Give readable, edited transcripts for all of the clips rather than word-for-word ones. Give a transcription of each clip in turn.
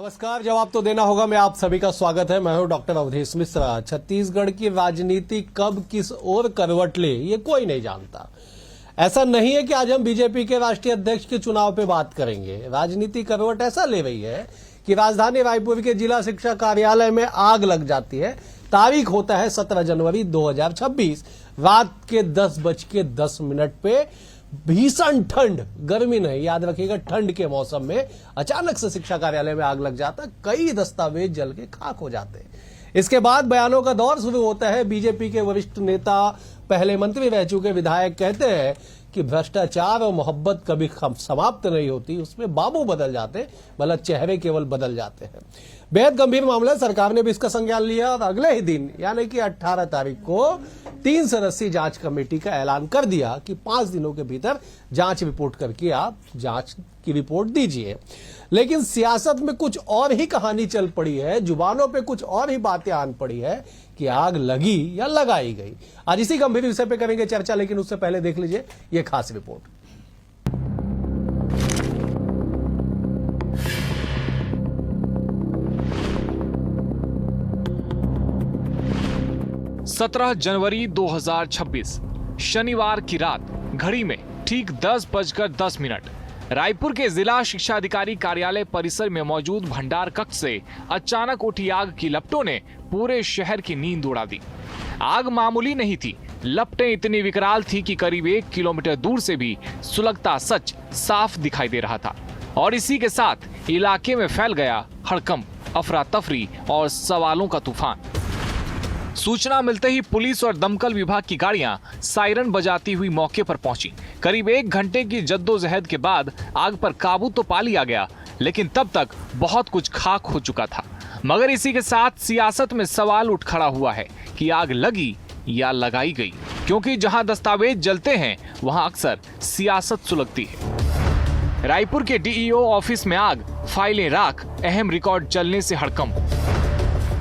नमस्कार। जवाब तो देना होगा। मैं आप सभी का स्वागत है। मैं हूं डॉक्टर अवधेश मिश्रा। छत्तीसगढ़ की राजनीति कब किस ओर करवट ले ये कोई नहीं जानता। ऐसा नहीं है कि आज हम बीजेपी के राष्ट्रीय अध्यक्ष के चुनाव पे बात करेंगे। राजनीति करवट ऐसा ले रही है कि राजधानी रायपुर के जिला शिक्षा कार्यालय में आग लग जाती है। तारीख होता है 17 जनवरी 2026। रात के 10:10 पे भीषण ठंड, गर्मी नहीं, याद रखिएगा ठंड के मौसम में अचानक से शिक्षा कार्यालय में आग लग जाता। कई दस्तावेज जल के खाक हो जाते। इसके बाद बयानों का दौर शुरू होता है। बीजेपी के वरिष्ठ नेता, पहले मंत्री रह चुके विधायक कहते हैं कि भ्रष्टाचार और मोहब्बत कभी समाप्त नहीं होती, उसमें बाबू बदल जाते, मतलब चेहरे केवल बदल जाते हैं। बेहद गंभीर मामला है। सरकार ने भी इसका संज्ञान लिया और अगले ही दिन यानी कि 18 तारीख को 3 सदस्यीय जांच कमेटी का ऐलान कर दिया कि 5 दिनों के भीतर जांच रिपोर्ट करके आप जांच की रिपोर्ट दीजिए। लेकिन सियासत में कुछ और ही कहानी चल पड़ी है, जुबानों पे कुछ और ही बातें आन पड़ी है कि आग लगी या लगाई गई। आज इसी गंभीर विषय पे करेंगे चर्चा, लेकिन उससे पहले देख लीजिए ये खास रिपोर्ट। 17 जनवरी 2026 शनिवार की रात घड़ी में ठीक 10:10 रायपुर के जिला शिक्षा अधिकारी कार्यालय परिसर में मौजूद भंडार कक्ष से अचानक उठी आग की लपटों ने पूरे शहर की नींद उड़ा दी। आग मामूली नहीं थी, लपटें इतनी विकराल थी कि करीब 1 किलोमीटर दूर से भी सुलगता सच साफ दिखाई दे रहा था। और इसी के साथ इलाके में फैल गया हड़कंप, अफरा तफरी और सवालों का तूफान। सूचना मिलते ही पुलिस और दमकल विभाग की गाड़ियां सायरन बजाती हुई मौके पर पहुंची। करीब 1 घंटे की जद्दोजहद के बाद आग पर काबू तो पा लिया गया, लेकिन तब तक बहुत कुछ खाक हो चुका था। मगर इसी के साथ सियासत में सवाल उठ खड़ा हुआ है कि आग लगी या लगाई गई, क्योंकि जहां दस्तावेज जलते हैं वहां अक्सर सियासत सुलगती है। रायपुर के डीईओ ऑफिस में आग, फाइलें राख, अहम रिकॉर्ड जलने से हड़कंप।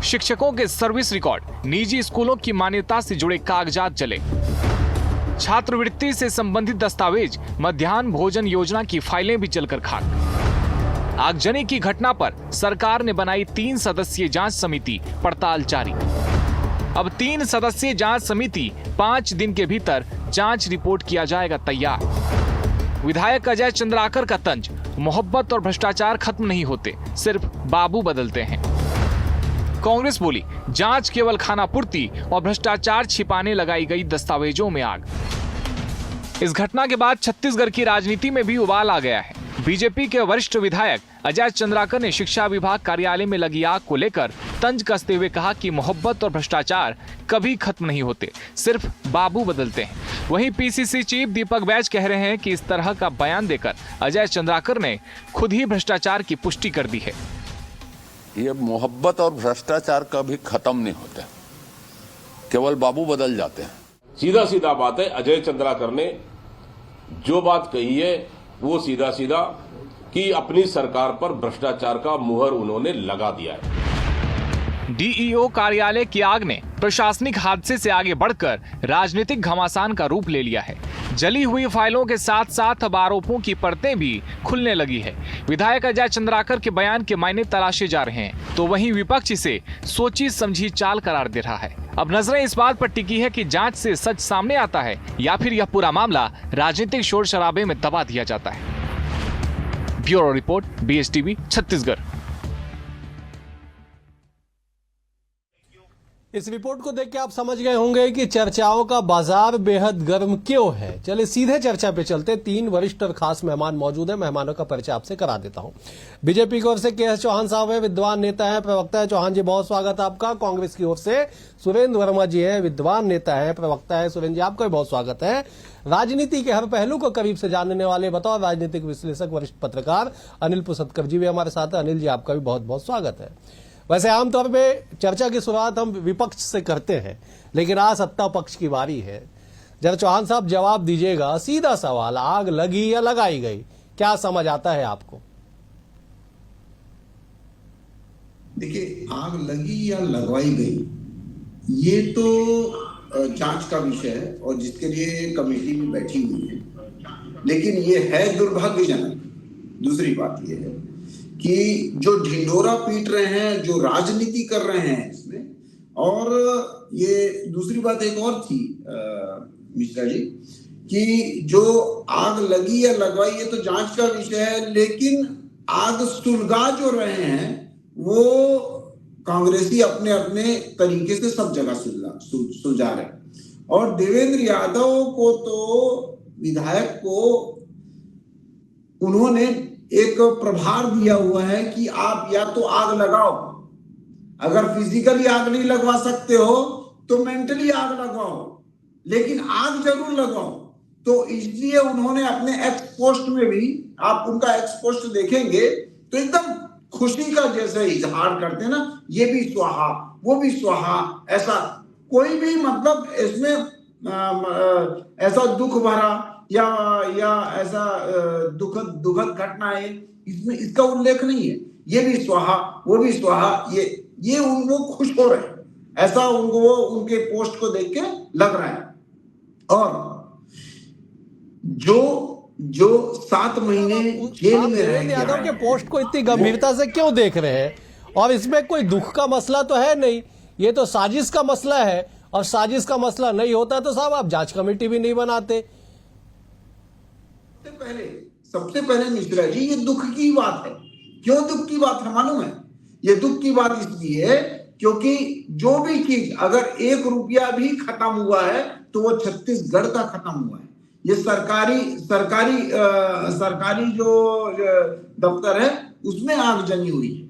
शिक्षकों के सर्विस रिकॉर्ड, निजी स्कूलों की मान्यता से जुड़े कागजात जले। छात्रवृत्ति से संबंधित दस्तावेज, मध्याह्न भोजन योजना की फाइलें भी जलकर खाक। आगजनी की घटना पर सरकार ने बनाई 3 सदस्यीय जांच समिति, पड़ताल जारी। अब 3 सदस्यीय जांच समिति 5 दिन के भीतर जांच रिपोर्ट किया जाएगा तैयार। विधायक अजय चंद्राकर का तंज, मोहब्बत और भ्रष्टाचार खत्म नहीं होते, सिर्फ बाबू बदलते हैं। कांग्रेस बोली जांच केवल खानापूर्ति और भ्रष्टाचार छिपाने लगाई गई दस्तावेजों में आग। इस घटना के बाद छत्तीसगढ़ की राजनीति में भी उबाल आ गया है। बीजेपी के वरिष्ठ विधायक अजय चंद्राकर ने शिक्षा विभाग कार्यालय में लगी आग को लेकर तंज कसते हुए कहा कि मोहब्बत और भ्रष्टाचार कभी खत्म नहीं होते, सिर्फ बाबू बदलते हैं। वहीं पीसीसी चीफ दीपक बैज कह रहे हैं कि इस तरह का बयान देकर अजय चंद्राकर ने खुद ही भ्रष्टाचार की पुष्टि कर दी है। ये मोहब्बत और भ्रष्टाचार कभी खत्म नहीं होते, केवल बाबू बदल जाते हैं। सीधा सीधा बात है, अजय चंद्राकर ने जो बात कही है वो सीधा सीधा कि अपनी सरकार पर भ्रष्टाचार का मुहर उन्होंने लगा दिया है। डीईओ कार्यालय की आग ने प्रशासनिक हादसे से आगे बढ़कर राजनीतिक घमासान का रूप ले लिया है। जली हुई फाइलों के साथ साथ अब आरोपों की परतें भी खुलने लगी है। विधायक अजय चंद्राकर के बयान के मायने तलाशे जा रहे हैं, तो वहीं विपक्ष इसे सोची समझी चाल करार दे रहा है। अब नजरें इस बात पर टिकी है कि जांच से सच सामने आता है या फिर यह पूरा मामला राजनीतिक शोर शराबे में दबा दिया जाता है। Bureau report, BSTV, Chhattisgarh. इस रिपोर्ट को देख के आप समझ गए होंगे कि चर्चाओं का बाजार बेहद गर्म क्यों है। चलिए सीधे चर्चा पे चलते। 3 वरिष्ठ और खास मेहमान मौजूद हैं। मेहमानों का परिचय आपसे करा देता हूं। बीजेपी की ओर से KS चौहान साहब है, विद्वान नेता है, प्रवक्ता है। चौहान जी बहुत स्वागत है आपका। कांग्रेस की ओर से सुरेंद्र वर्मा जी है, विद्वान नेता है, प्रवक्ता है। सुरेंद्र जी आपका भी बहुत स्वागत है। राजनीति के हर पहलू को करीब से जानने वाले बतौर राजनीतिक विश्लेषक वरिष्ठ पत्रकार अनिल पुसतकर जी भी हमारे साथ है। अनिल जी आपका भी बहुत बहुत स्वागत है। वैसे आमतौर पे चर्चा की शुरुआत हम विपक्ष से करते हैं, लेकिन आज सत्ता पक्ष की बारी है। जरा चौहान साहब जवाब दीजिएगा, सीधा सवाल, आग लगी या लगाई गई, क्या समझ आता है आपको? देखिए, आग लगी या लगवाई गई ये तो जांच का विषय है और जिसके लिए कमेटी भी बैठी हुई है, लेकिन ये है दुर्भाग्यजनक। दूसरी बात ये है कि जो ढिंढोरा पीट रहे हैं, जो राजनीति कर रहे हैं इसमें। और ये दूसरी बात एक और थी मिश्रा जी, कि जो आग लगी या लगवाई ये तो जांच का विषय है, लेकिन आग सुलगा जो रहे हैं वो कांग्रेसी अपने अपने तरीके से सब जगह सुलझा रहे हैं। और देवेंद्र यादव को तो विधायक को उन्होंने एक प्रभार दिया हुआ है कि आप या तो आग लगाओ, अगर फिजिकली आग नहीं लगवा सकते हो तो मेंटली आग लगवाओ, लेकिन आग जरूर लगाओ। तो इसलिए उन्होंने अपने एक्स पोस्ट में भी, आप उनका एक्स पोस्ट देखेंगे तो एकदम खुशी का जैसे इजहार करते हैं ना, ये भी स्वाहा वो भी स्वाहा, ऐसा कोई भी मतलब इसमें ऐसा दुख भरा या ऐसा दुखद घटना है इसमें, इसका उल्लेख नहीं है। ये भी स्वाहा वो भी स्वाहा, ये वो खुश हो रहे हैं, ऐसा उनको उनके पोस्ट को देख के लग रहा है। और जो 7 महीने जेल में रह देवेंद्र यादव के पोस्ट को इतनी गंभीरता से क्यों देख रहे हैं? और इसमें कोई दुख का मसला तो है नहीं, ये तो साजिश का मसला है, और साजिश का मसला नहीं होता तो साहब आप जांच कमेटी भी नहीं बनाते। सबसे पहले मिश्रा जी, ये दुख की बात है। क्यों दुख की बात है मालूम है? ये दुख की बात इसलिए है क्योंकि जो भी चीज अगर 1 रुपया भी खत्म हुआ है तो वो छत्तीसगढ़ का खत्म हुआ है। ये सरकारी जो दफ्तर है उसमें आग जमी हुई है।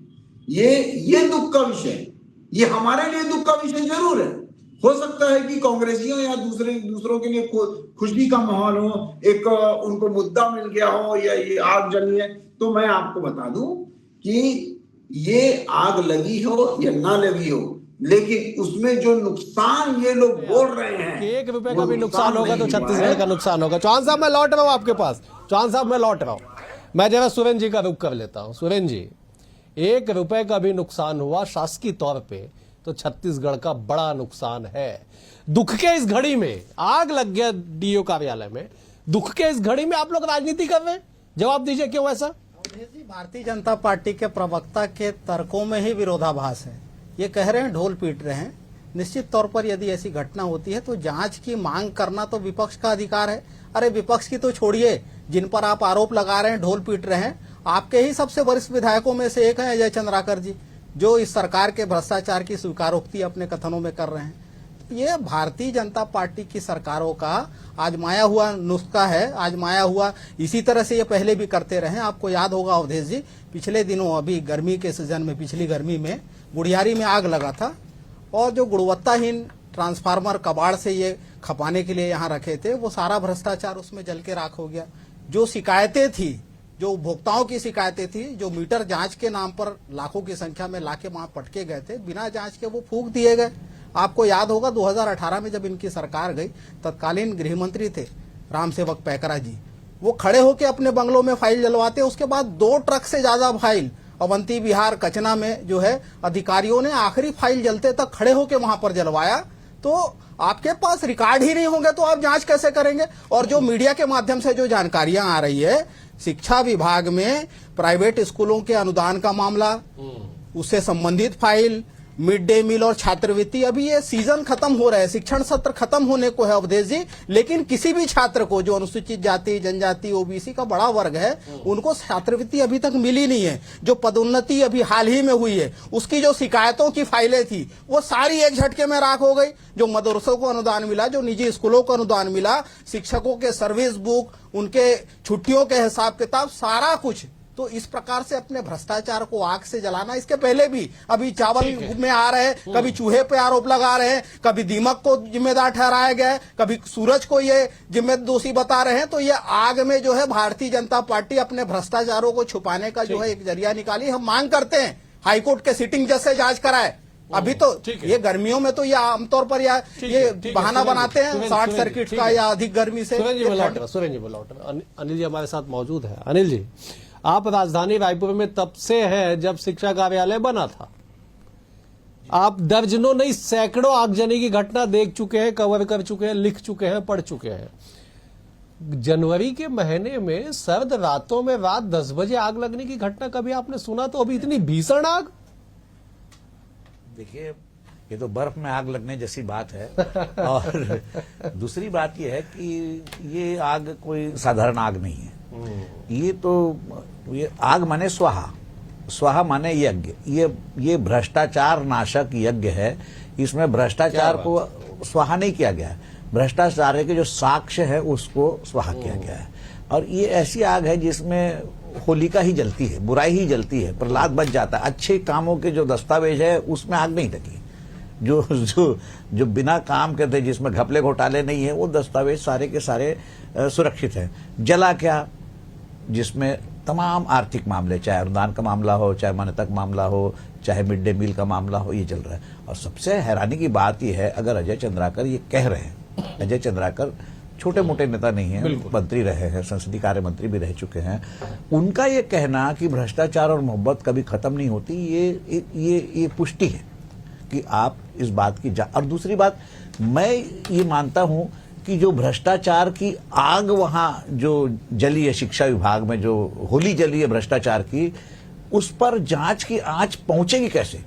ये दुख का विषय है। ये हमारे लिए दुख का विषय जरूर है। हो सकता है कि कांग्रेसियों या दूसरों के लिए खुशी का माहौल हो, एक उनको मुद्दा मिल गया हो या ये आग जमी है। तो मैं आपको बता दूं कि ये आग लगी हो या ना लगी हो, लेकिन उसमें जो नुकसान ये लोग बोल रहे हैं कि 1 रुपए का भी नुकसान होगा तो छत्तीसगढ़ का नुकसान होगा। चौहान साहब मैं लौट रहा हूं आपके पास। चौहान साहब मैं लौट रहा हूं, मैं जरा सुरेंद्र जी का रुख कर लेता हूं। सुरेंद्र जी, 1 रुपए का भी नुकसान हुआ शासकीय तौर पे तो छत्तीसगढ़ का बड़ा नुकसान है। दुख के इस घड़ी में आग लग गया डीओ कार्यालय में, दुख के इस घड़ी में आप लोग राजनीति कर रहे हैं, जवाब दीजिए क्यों ऐसा? भारतीय जनता पार्टी के प्रवक्ता के तर्कों में ही विरोधाभास है। ये कह रहे हैं ढोल पीट रहे हैं। निश्चित तौर पर यदि ऐसी घटना होती है तो जांच की मांग करना तो विपक्ष का अधिकार है। अरे विपक्ष की तो छोड़िए, जिन पर आप आरोप लगा रहे हैं ढोल पीट रहे हैं, आपके ही सबसे वरिष्ठ विधायकों में से एक है अजय चंद्राकर जी, जो इस सरकार के भ्रष्टाचार की स्वीकारोक्ति अपने कथनों में कर रहे हैं। ये भारतीय जनता पार्टी की सरकारों का आजमाया हुआ नुस्खा है, आजमाया हुआ। इसी तरह से ये पहले भी करते रहे। आपको याद होगा अवधेश जी, पिछले दिनों अभी गर्मी के सीजन में, पिछली गर्मी में गुड़ियारी में आग लगा था, और जो गुणवत्ताहीन ट्रांसफार्मर कबाड़ से ये खपाने के लिए यहाँ रखे थे, वो सारा भ्रष्टाचार उसमें जल के राख हो गया। जो शिकायतें थी, जो उपभोक्ताओं की शिकायतें थी, जो मीटर जांच के नाम पर लाखों की संख्या में लाके वहां पटके गए थे, बिना जांच के वो फूंक दिए गए। आपको याद होगा 2018 में जब इनकी सरकार गई, तत्कालीन गृह मंत्री थे रामसेवक पैकरा जी, वो खड़े होकर अपने बंगलों में फाइल जलवाते। उसके बाद 2 ट्रक से ज्यादा फाइल अवंती बिहार कचना में जो है अधिकारियों ने आखिरी फाइल जलते तक खड़े होकर वहां पर जलवाया। तो आपके पास रिकॉर्ड ही नहीं होंगे तो आप जांच कैसे करेंगे? और जो मीडिया के माध्यम से जो जानकारियां आ रही है, शिक्षा विभाग में प्राइवेट स्कूलों के अनुदान का मामला, उससे संबंधित फाइल, मिड डे मील और छात्रवृत्ति, अभी ये सीजन खत्म हो रहा है, शिक्षण सत्र खत्म होने को है अवधेश जी, लेकिन किसी भी छात्र को जो अनुसूचित जाति, जनजाति, ओबीसी का बड़ा वर्ग है, उनको छात्रवृत्ति अभी तक मिली नहीं है। जो पदोन्नति अभी हाल ही में हुई है, उसकी जो शिकायतों की फाइलें थी वो सारी एक झटके में राख हो गई। जो मदरसों को अनुदान मिला, जो निजी स्कूलों को अनुदान मिला, शिक्षकों के सर्विस बुक, उनके छुट्टियों के हिसाब किताब, सारा कुछ। तो इस प्रकार से अपने भ्रष्टाचार को आग से जलाना, इसके पहले भी अभी चावल में आ रहे हैं, कभी चूहे पे आरोप लगा रहे हैं, कभी दीमक को जिम्मेदार ठहराया गया है, कभी सूरज को ये जिम्मेदार दोषी बता रहे हैं। तो ये आग में जो है भारतीय जनता पार्टी अपने भ्रष्टाचारों को छुपाने का जो है एक जरिया निकाली। हम मांग करते हैं हाईकोर्ट के सिटिंग जज से जांच कराए। अभी तो ये गर्मियों में तो ये आमतौर पर ये बहाना बनाते हैं शॉर्ट सर्किट का या अधिक गर्मी से। सुरेंद्र जी लौट रहे, अनिल जी हमारे साथ मौजूद है। अनिल जी, आप राजधानी रायपुर में तब से हैं जब शिक्षा कार्यालय बना था। आप दर्जनों नहीं सैकड़ों आगजनी की घटना देख चुके हैं, कवर कर चुके हैं, लिख चुके हैं, पढ़ चुके हैं। जनवरी के महीने में सर्द रातों में रात 10 बजे आग लगने की घटना कभी आपने सुना? तो अभी इतनी भीषण आग। देखिए, ये तो बर्फ में आग लगने जैसी बात है। और दूसरी बात ये है कि ये आग कोई साधारण आग नहीं है। ये आग माने स्वाहा, स्वाहा माने यज्ञ। ये भ्रष्टाचार नाशक यज्ञ है। इसमें भ्रष्टाचार को स्वाहा नहीं किया गया है, भ्रष्टाचार के जो साक्ष्य है उसको स्वाहा किया गया है। और ये ऐसी आग है जिसमें होलिका ही जलती है, बुराई ही जलती है, प्रहलाद बच जाता है। अच्छे कामों के जो दस्तावेज है उसमें आग नहीं लगी। जो बिना काम के थे, जिसमें घपले घोटाले नहीं है, वो दस्तावेज सारे के सारे सुरक्षित हैं। जला क्या? जिसमें तमाम आर्थिक मामले, चाहे अनुदान का मामला हो, चाहे मान्यता का मामला हो, चाहे मिड डे मील का मामला हो, ये चल रहा है। और सबसे हैरानी की बात यह है, अगर अजय चंद्राकर ये कह रहे हैं, अजय चंद्राकर छोटे मोटे नेता नहीं है, मंत्री रहे हैं, संसदीय कार्य मंत्री भी रह चुके हैं, उनका ये कहना कि भ्रष्टाचार और मोहब्बत कभी खत्म नहीं होती, ये पुष्टि है कि आप इस बात की और दूसरी बात, मैं ये मानता हूं कि जो भ्रष्टाचार की आग वहां जो जली है, शिक्षा विभाग में जो होली जली है भ्रष्टाचार की, उस पर जांच की आंच पहुंचेगी कैसे?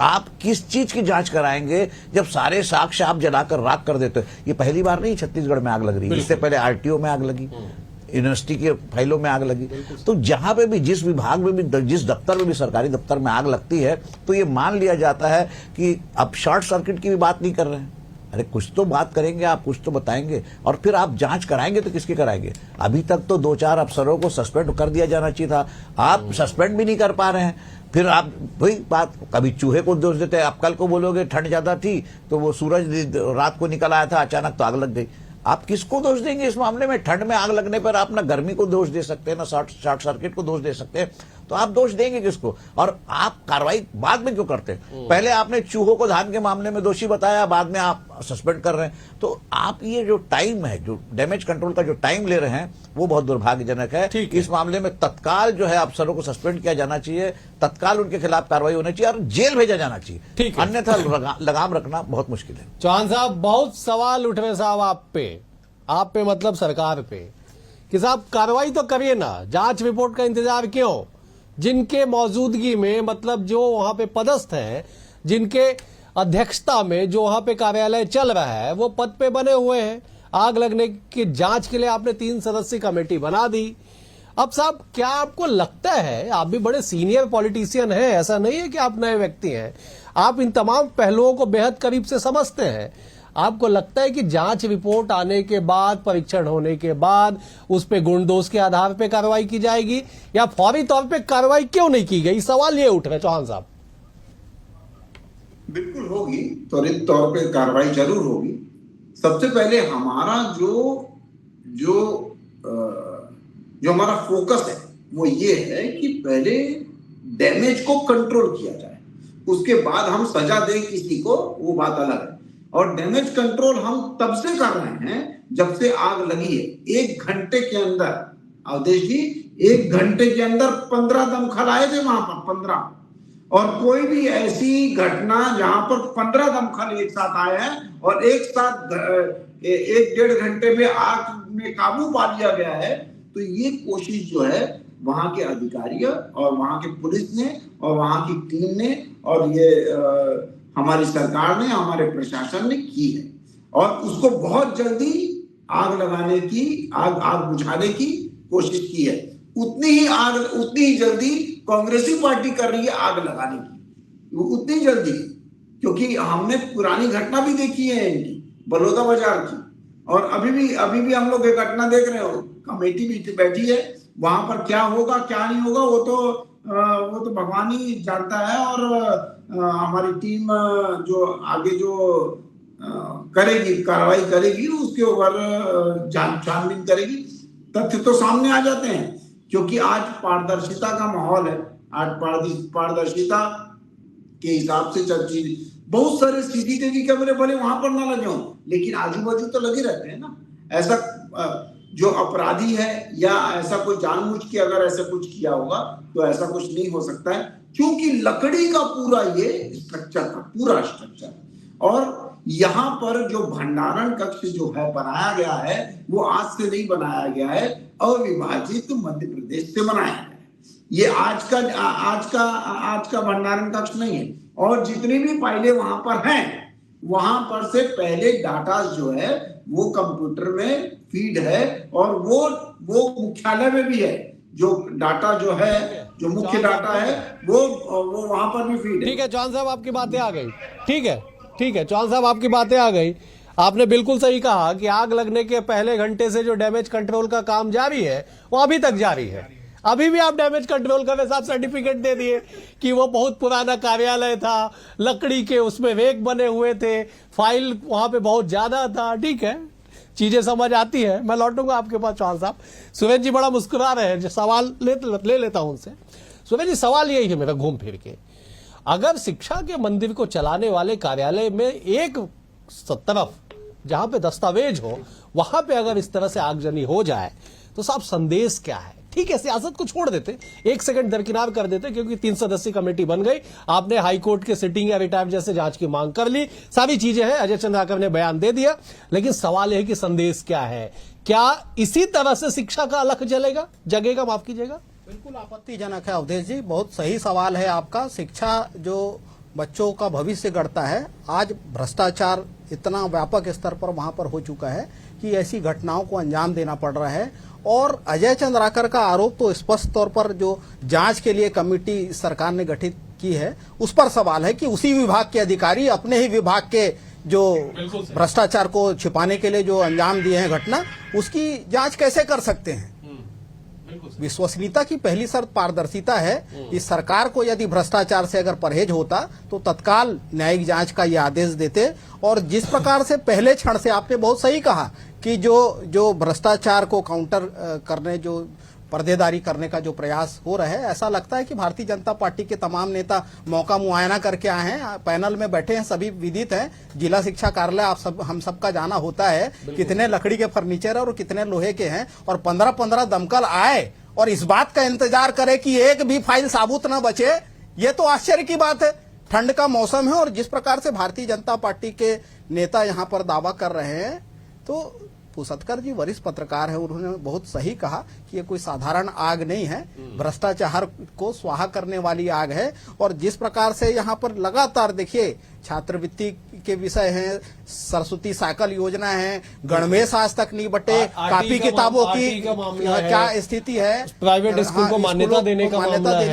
आप किस चीज की जांच कराएंगे जब सारे साक्ष्य आप जलाकर राख कर देते हो? ये पहली बार नहीं छत्तीसगढ़ में आग लग रही है, इससे पहले आरटीओ में आग लगी, यूनिवर्सिटी के फाइलों में आग लगी। तो जहां पे भी, जिस विभाग में भी, जिस दफ्तर में भी, सरकारी दफ्तर में आग लगती है, तो ये मान लिया जाता है कि अब शॉर्ट सर्किट की भी बात नहीं कर रहे हैं। अरे कुछ तो बात करेंगे आप, कुछ तो बताएंगे, और फिर आप जांच कराएंगे तो किसकी कराएंगे? अभी तक तो 2-4 अफसरों को सस्पेंड कर दिया जाना चाहिए था, आप सस्पेंड भी नहीं कर पा रहे हैं। फिर आप वही बात, कभी चूहे को दोष देते हैं, आप कल को बोलोगे ठंड ज्यादा थी तो वो सूरज रात को निकल आया था, अचानक तो आग लग गई। आप किसको दोष देंगे इस मामले में? ठंड में आग लगने पर आप ना गर्मी को दोष दे सकते हैं, ना शॉर्ट सर्किट को दोष दे सकते हैं, तो आप दोष देंगे किसको? और आप कार्रवाई बाद में क्यों करते हैं? पहले आपने चूहों को धान के मामले में दोषी बताया, बाद में आप सस्पेंड कर रहे हैं। तो आप ये जो टाइम है, जो डैमेज कंट्रोल का जो टाइम ले रहे हैं, वो बहुत दुर्भाग्यजनक है। इस मामले में तत्काल जो है अफसरों को सस्पेंड किया जाना चाहिए, तत्काल उनके खिलाफ कार्रवाई होनी चाहिए और जेल भेजा जाना चाहिए, अन्यथा लगाम रखना बहुत मुश्किल है। चौहान साहब, बहुत सवाल उठ रहे साहब आप पे मतलब सरकार पे, कि साहब कार्रवाई तो करिए ना, जांच रिपोर्ट का इंतजार क्यों? जिनके मौजूदगी में, मतलब जो वहां पे पदस्थ है, जिनके अध्यक्षता में जो वहां पे कार्यालय चल रहा है, वो पद पे बने हुए हैं। आग लगने की जांच के लिए आपने 3 सदस्यीय कमेटी बना दी। अब साहब, क्या आपको लगता है, आप भी बड़े सीनियर पॉलिटिशियन हैं, ऐसा नहीं है कि आप नए व्यक्ति हैं, आप इन तमाम पहलुओं को बेहद करीब से समझते हैं, आपको लगता है कि जांच रिपोर्ट आने के बाद, परीक्षण होने के बाद, उस पे गुण दोष के आधार पे कार्रवाई की जाएगी, या फौरी तौर पे कार्रवाई क्यों नहीं की गई? सवाल ये उठ रहे चौहान साहब। बिल्कुल होगी, त्वरित तौर पे कार्रवाई जरूर होगी। सबसे पहले हमारा जो हमारा फोकस है वो ये है कि पहले डैमेज को कंट्रोल किया जाए, उसके बाद हम सजा दें किसी को, वो बात अलग है। और डैमेज कंट्रोल हम तब से कर रहे हैं जब से आग लगी है। 1 घंटे के अंदर, अवधेश जी, 1 घंटे के अंदर 15 दमकल आए थे वहां पर, 15। और कोई भी ऐसी घटना जहां पर 15 दमकल एक साथ आए हैं और एक साथ 1-1.5 घंटे में आग में काबू पा लिया गया है, तो ये कोशिश जो है वहां के अधिकारियों और वहां के पुलिस ने और वहां की टीम ने और ये हमारी सरकार ने, हमारे प्रशासन ने की है। और उसको बहुत जल्दी आग लगाने की, आग बुझाने की कोशिश की है। उतनी ही जल्दी कांग्रेसी पार्टी कर रही है आग लगाने की, उतनी जल्दी, क्योंकि हमने पुरानी घटना भी देखी है इनकी, बलौदा बाजार की। और अभी भी हम लोग एक घटना देख रहे हो, कमेटी भी बैठी है, वहां पर क्या होगा क्या नहीं होगा वो तो भगवान ही जानता है। और हमारी टीम जो आगे करेगी, कार्रवाई करेगी, उसके ऊपर छानबीन करेगी। तथ्य तो सामने आ जाते हैं, क्योंकि आज पारदर्शिता का माहौल है। आज पारदर्शिता के हिसाब से चर्चित बहुत सारे सीसीटीवी कैमरे भले वहां पर ना लगे हों, लेकिन आजू बाजू तो लगे रहते हैं ना। ऐसा जो अपराधी है या ऐसा कोई जानबूझ के अगर ऐसा कुछ किया होगा तो ऐसा कुछ नहीं हो सकता है, क्योंकि लकड़ी का पूरा ये स्ट्रक्चर था, पूरा स्ट्रक्चर। और यहाँ पर जो भंडारण कक्ष जो है बनाया गया है वो आज से नहीं बनाया गया है, अविभाजित मध्य प्रदेश से बनाया गया है। ये आज का भंडारण कक्ष नहीं है। और जितनी भी फाइलें वहां पर हैं, वहां पर से पहले डाटा जो है वो कंप्यूटर में फीड है और वो मुख्यालय में भी है। जो डाटा जो है, जो मुख्य डाटा है वो वहां पर भी फीड है। ठीक है चौहान साहब, आपकी बातें आ गई। ठीक है चौहान साहब, आपकी बातें आ गई। आपने बिल्कुल सही कहा कि आग लगने के पहले घंटे से जो डैमेज कंट्रोल का काम जारी है वो अभी तक जारी है। अभी भी आप डैमेज कंट्रोल का वैसा सर्टिफिकेट दे दिए कि वो बहुत पुराना कार्यालय था, लकड़ी के उसमें रेक बने हुए थे, फाइल वहां पे बहुत ज्यादा था। ठीक है, चीजें समझ आती है। मैं लौटूंगा आपके पास चौहान साहब। सुरेश जी बड़ा मुस्कुरा रहे हैं, जो सवाल ले लेता हूं उनसे। सुरेश जी, सवाल यही है मेरा घूम फिर के, अगर शिक्षा के मंदिर को चलाने वाले कार्यालय में एक तरफ जहां पे दस्तावेज हो, वहां पे अगर इस तरह से आगजनी हो जाए तो साहब संदेश क्या है? ठीक है, सियासत को छोड़ देते, एक सेकंड दरकिनार कर देते, क्योंकि 3 सदस्यीय कमेटी बन गई, आपने हाईकोर्ट के सिटिंग या रिटायर जैसे जांच की मांग कर ली, सारी चीजें हैं, अजय चंद्राकर ने बयान दे दिया। लेकिन सवाल यह है कि संदेश क्या है? क्या इसी तरह से शिक्षा का अलख जगेगा? माफ कीजिएगा। बिल्कुल आपत्तिजनक है अवधेश जी, बहुत सही सवाल है आपका। शिक्षा जो बच्चों का भविष्य गढ़ता है, आज भ्रष्टाचार इतना व्यापक स्तर पर वहां पर हो चुका है कि ऐसी घटनाओं को अंजाम देना पड़ रहा है। और अजय चंद्राकर का आरोप तो स्पष्ट तौर पर जो जांच के लिए कमेटी सरकार ने गठित की है उस पर सवाल है कि उसी विभाग के अधिकारी अपने ही विभाग के जो भ्रष्टाचार को छिपाने के लिए जो अंजाम दिए हैं घटना, उसकी जांच कैसे कर सकते हैं? विश्वसनीयता की पहली शर्त पारदर्शिता है। इस सरकार को यदि भ्रष्टाचार से अगर परहेज होता तो तत्काल न्यायिक जांच का ये आदेश देते। और जिस प्रकार से पहले क्षण से आपने बहुत सही कहा कि जो भ्रष्टाचार को काउंटर करने, जो पर्देदारी करने का जो प्रयास हो रहा है, ऐसा लगता है कि भारतीय जनता पार्टी के तमाम नेता मौका मुआयना करके आए हैं। पैनल में बैठे हैं, सभी विदित हैं। जिला शिक्षा कार्यालय हम सबका जाना होता है, कितने लकड़ी के फर्नीचर और कितने लोहे के हैं, और 15-15 दमकल आए और इस बात का इंतजार करे कि एक भी फाइल साबुत न बचे, ये तो आश्चर्य की बात है। ठंड का मौसम है और जिस प्रकार से भारतीय जनता पार्टी के नेता यहां पर दावा कर रहे हैं, तो पुसतकर जी वरिष्ठ पत्रकार है, उन्होंने बहुत सही कहा कि ये कोई साधारण आग नहीं है, भ्रष्टाचार को स्वाहा करने वाली आग है। और जिस प्रकार से यहाँ पर लगातार देखिए छात्रवृत्ति के विषय हैं, सरस्वती साइकिल योजना है, गणवेश आज तक नहीं बटे, कापी किताबों की क्या स्थिति है, प्राइवेट स्कूल को मान्यता देने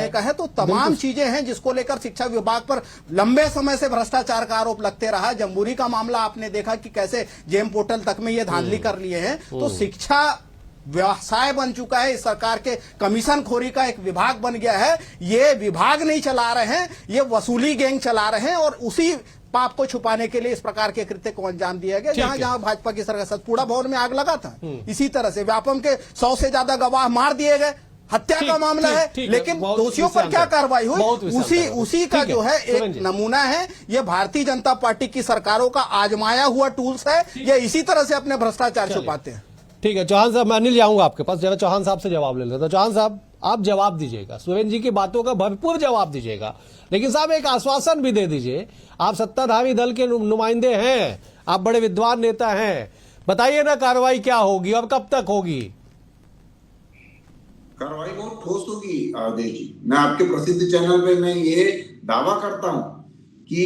का है, तो तमाम चीजें हैं जिसको लेकर शिक्षा विभाग पर लंबे समय से भ्रष्टाचार का आरोप लगते रहा। जम्बूरी का मामला आपने देखा कि कैसे जेम पोर्टल तक में ये धांधली कर लिए हैं। तो शिक्षा व्यवसाय बन चुका है, इस सरकार के कमीशन खोरी का एक विभाग बन गया है। ये विभाग नहीं चला रहे हैं, ये वसूली गैंग चला रहे हैं और उसी पाप को छुपाने के लिए इस प्रकार के कृत्य को अंजाम दिया गया। जहां जहां भाजपा की सरकार, सतपुड़ा भवन में आग लगा था, इसी तरह से व्यापम के 100 से ज्यादा गवाह मार दिए गए, हत्या का मामला है, लेकिन दोषियों पर क्या कार्रवाई हुई, उसी का जो है एक नमूना है। ये भारतीय जनता पार्टी की सरकारों का आजमाया हुआ टूल्स है, ये इसी तरह से अपने भ्रष्टाचार छुपाते हैं। ठीक है चौहान साहब, मैं अनिल जाऊंगा आपके पास, जरा चौहान साहब से जवाब ले लेता। चौहान साहब, आप जवाब दीजिएगा, सुरेंद्र जी की बातों का भरपूर जवाब दीजिएगा, लेकिन साहब एक आश्वासन भी दे दीजिए। आप सत्ताधारी दल के नुमाइंदे हैं, आप बड़े विद्वान नेता हैं, बताइए ना कार्रवाई क्या होगी और कब तक होगी? कार्रवाई बहुत ठोस होगी अवधेश जी। मैं आपके प्रसिद्ध चैनल पे मैं ये दावा करता हूं कि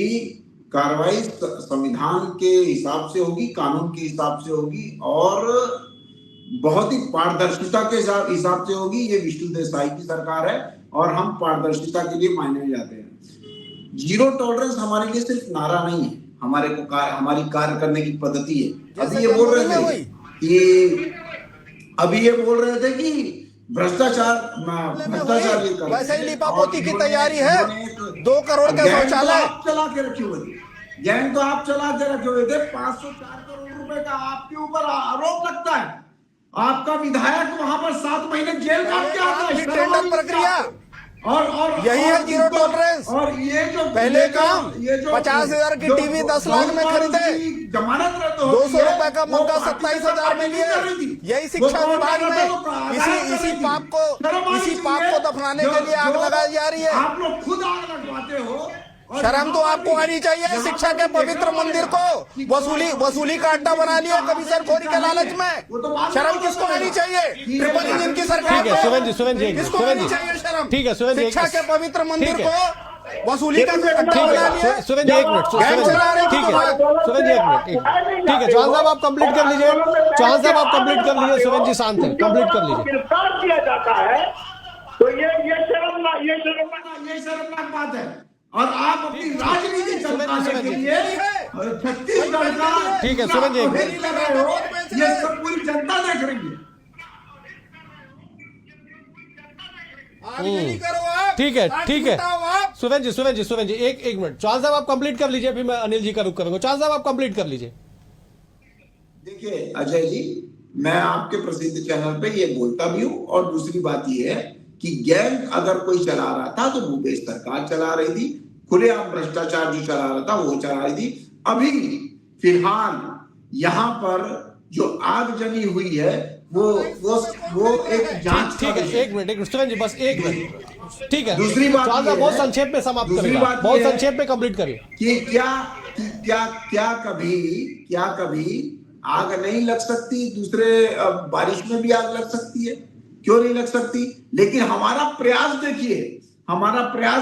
कार्रवाई संविधान के हिसाब से होगी, कानून के हिसाब से होगी और बहुत ही पारदर्शिता के हिसाब से होगी। ये विष्णु देसाई की सरकार है और हम पारदर्शिता के लिए मायने जाते हैं। जीरो टॉलरेंस हमारे लिए सिर्फ नारा नहीं है, हमारी कार्य करने की पद्धति है। अभी ये बोल रहे थे कि भ्रष्टाचार वैसे ही लिपापोती की तैयारी है। 2 करोड़ के शौचालय आप चला के रखे हुए थे, गैंग तो आप चला के रखे हुए थे। 504 करोड़ रुपए का आपके ऊपर आरोप लगता है। आपका विधायक वहां पर 7 महीने जेल काट के आता है। टेंडर प्रक्रिया और यही है जीरो टॉलरेंस। और ये जो पहले काम 50,000 की टीवी 10 लाख में खरीदे, जमानत रद्द हो 200 रुपए का मक्का 27,000 में लिए। यही शिक्षा विभाग में इसी पाप को दफनाने के लिए आग लगाई जा रही है। आप लोग खुद आग लगवाते हो शर्म तो आपको आनी चाहिए। शिक्षा के पवित्र मंदिर को वसूली का अड्डा बना लिया कमीशन खोरी के लालच में। शर्म किसको आनी चाहिए? ट्रिपल इंजन की सरकार ठीक है सुरेंद्र जी किसको आनी चाहिए शर्म? ठीक है सुरेंद्र जी, शिक्षा के पवित्र मंदिर को वसूली का अड्डा ठीक बना है लिया। सुरेंद्र जी एक मिनट, ठीक है सुरेंद्र जी एक मिनट, ठीक है चौहान साहब आप कंप्लीट कर लीजिए, चौहान साहब आप कंप्लीट कर लीजिए, सुरेंद्र जी शांत है, कंप्लीट कर लीजिए। गिरफ्तार किया जाता है तो ये शर्मनाक बात है। और आप अपनी राजनीति चमकाने के लिए छत्तीसगढ़ का ठीक है सुरेंद्र जी एक मिनट, लगा रहे हो, ये सब पूरी जनता देख रही है। ठीक है सुरेंद्र जी एक मिनट, चौहान साहब आप कंप्लीट कर लीजिए, फिर मैं अनिल जी का रुख करूंगा। चौहान साहब आप कंप्लीट कर लीजिए। देखिए अजय जी, मैं आपके प्रसिद्ध चैनल पे ये बोलता भी हूँ, और दूसरी बात ये है कि गैंग अगर कोई चला रहा था तो भूपेश सरकार चला रही थी, खुलेआम भ्रष्टाचार जो चला रहा था वो चला रही थी। अभी फिलहाल यहाँ पर जो आगजनी हुई है वो एक जांच। ठीक है एक मिनट सुरेंद्र जी बस एक मिनट, ठीक है दूसरी बात चौहान साहब बहुत संक्षेप में समाप्त करिए, बहुत संक्षेप में कंप्लीट करिए कि क्या कभी आग नहीं लग सकती? दूसरे बारिश में भी आग लग सकती है, क्यों नहीं लग सकती? लेकिन हमारा प्रयास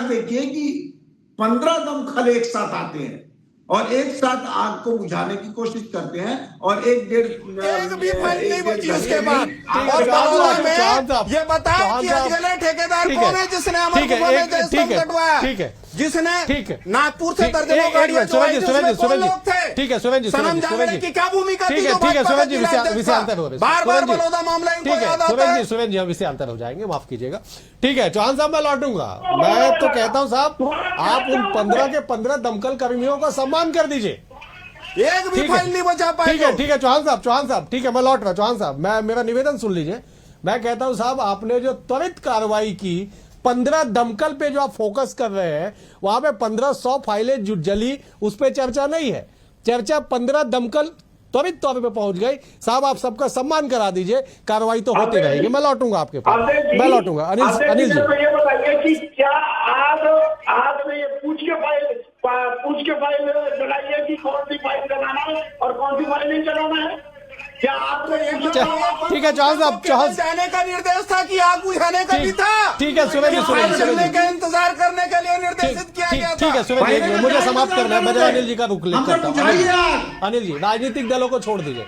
देखिए कि 15 दमकल एक साथ आते हैं और एक साथ आग को बुझाने की कोशिश करते हैं, और एक भी फाइल नहीं बची उसके बाद। और बड़ौदा में ये बताया कि अजगले ठेकेदार कौन है जिसने अमर कुमार ने जयस्तंभ कटवाया, जिसने नागपुर से दर्जनों गाड़ियां चुराई थी, उसमें कौन लोग थे? ठीक है सुरेंद्र जी, सनम जावेद की क्या भूमिका थी? ठीक है सुरेंद्र जी विषयांतर हो रहे, बार-बार बड़ौदा मामला इनको याद आता है। सुरेंद्र जी हम विषयांतर हो जाएंगे, माफ कीजिएगा। ठीक है चौहान साहब मैं लौटूंगा। मैं तो कहता हूं साहब आप उन 15 के 15 दमकल कर्मियों का सम्मान कर दीजिए। एक भी फाइल नहीं बचा पाए। ठीक है चौहान साहब ठीक है मैं लौट रहा। चौहान साहब मैं मेरा निवेदन सुन लीजिए। मैं कहता हूं साहब आपने जो त्वरित कार्रवाई की 15 दमकल पे जो आप फोकस कर रहे हैं, वहां पे 1500 फाइलें जो जली उस पर चर्चा नहीं है। चर्चा 15 दमकल त्वरित तौर पे पहुंच गई। साहब आप सबका सम्मान करा दीजिए, कार्रवाई तो होती रहेगी। मैं लौटूंगा आपके पास, मैं लौटूंगा। अनिल जी ये बताइए कि क्या आज में ये पूछ के फाइल चलाई है कि कौन सी फाइल चलाना है और कौन सी फाइल नहीं चलाना है? क्या आपको ठीक है चौहान साहब जाने का निर्देश था कि आग बुझाने का भी था? ठीक है सुरेंद्र का इंतजार करने के लिए निर्देशित किया गया था। ठीक है सुरेंद्र जी मुझे समाप्त करना है, मैं अनिल जी का रुख करता हूँ। अनिल जी राजनीतिक दलों को छोड़ दीजिए।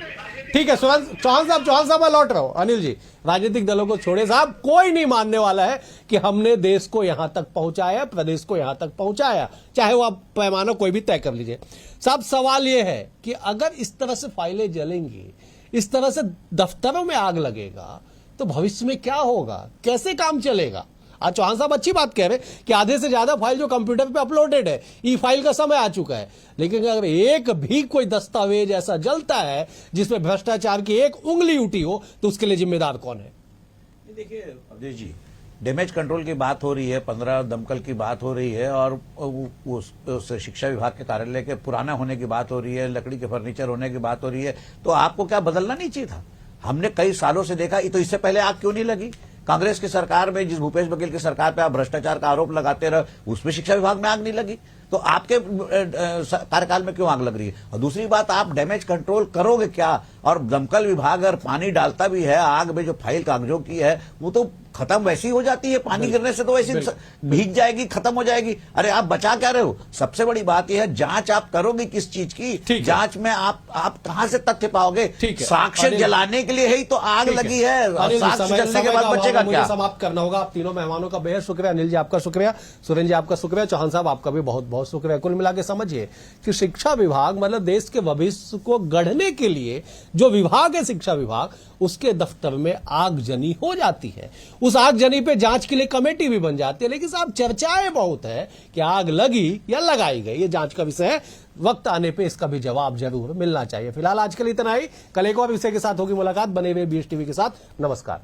ठीक है चौहान साहब मैं लौट रहा हूँ। अनिल जी राजनीतिक दलों को छोड़े साहब, कोई नहीं मानने वाला है कि हमने देश को यहां तक पहुंचाया, प्रदेश को यहां तक पहुंचाया, चाहे वो आप पैमाना कोई भी तय कर लीजिए। साहब सवाल यह है कि अगर इस तरह से फाइलें जलेंगी, इस तरह से दफ्तरों में आग लगेगा, तो भविष्य में क्या होगा, कैसे काम चलेगा? आज चौहान साहब अच्छी बात कह रहे हैं कि आधे से ज्यादा फाइल जो कंप्यूटर पे अपलोडेड है, ई फाइल का समय आ चुका है, लेकिन अगर एक भी कोई दस्तावेज ऐसा जलता है जिसमें भ्रष्टाचार की एक उंगली उठी हो, तो उसके लिए जिम्मेदार कौन है? देखिए अजय जी, डैमेज कंट्रोल की बात हो रही है, 15 दमकल की बात हो रही है, और उस शिक्षा विभाग के कार्यालय के पुराना होने की बात हो रही है, लकड़ी के फर्नीचर होने की बात हो रही है, तो आपको क्या बदलना नहीं चाहिए था? हमने कई सालों से देखा, तो इससे पहले आग क्यों नहीं लगी? कांग्रेस की सरकार में, जिस भूपेश बघेल की सरकार पे आप भ्रष्टाचार का आरोप लगाते रहे, उसमें शिक्षा विभाग में आग नहीं लगी, तो आपके कार्यकाल में क्यों आग लग रही है? और दूसरी बात, आप डैमेज कंट्रोल करोगे क्या? और दमकल विभाग अगर पानी डालता भी है आग में, जो फाइल कागजों की है वो तो खत्म वैसी हो जाती है, पानी गिरने से तो वैसी भीग जाएगी, खत्म हो जाएगी। अरे आप बचा क्या रहे हो? सबसे बड़ी बात यह है, जांच आप करोगे किस चीज की? जांच में आप कहां से तथ्य पाओगे? साक्ष्य जलाने के लिए ही तो आग लगी है, साक्ष्य जलने के बाद बचेगा क्या? समाप्त करना होगा। आप तीनों मेहमानों का बेहद शुक्रिया। अनिल जी आपका शुक्रिया, सुरेंद्र जी आपका शुक्रिया, चौहान साहब आपका भी बहुत बहुत शुक्रिया। कुल मिला के समझिए कि शिक्षा विभाग मतलब देश के भविष्य को गढ़ने के लिए जो विभाग है शिक्षा विभाग, उसके दफ्तर में आगजनी हो जाती है। उस आगजनी पे जांच के लिए कमेटी भी बन जाती है, लेकिन साहब चर्चाएं बहुत है कि आग लगी या लगाई गई, ये जांच का विषय है। वक्त आने पे इसका भी जवाब जरूर मिलना चाहिए। फिलहाल आज के लिए इतना ही, कल एक और विषय के साथ होगी मुलाकात। बने हुए BSTV के साथ, नमस्कार।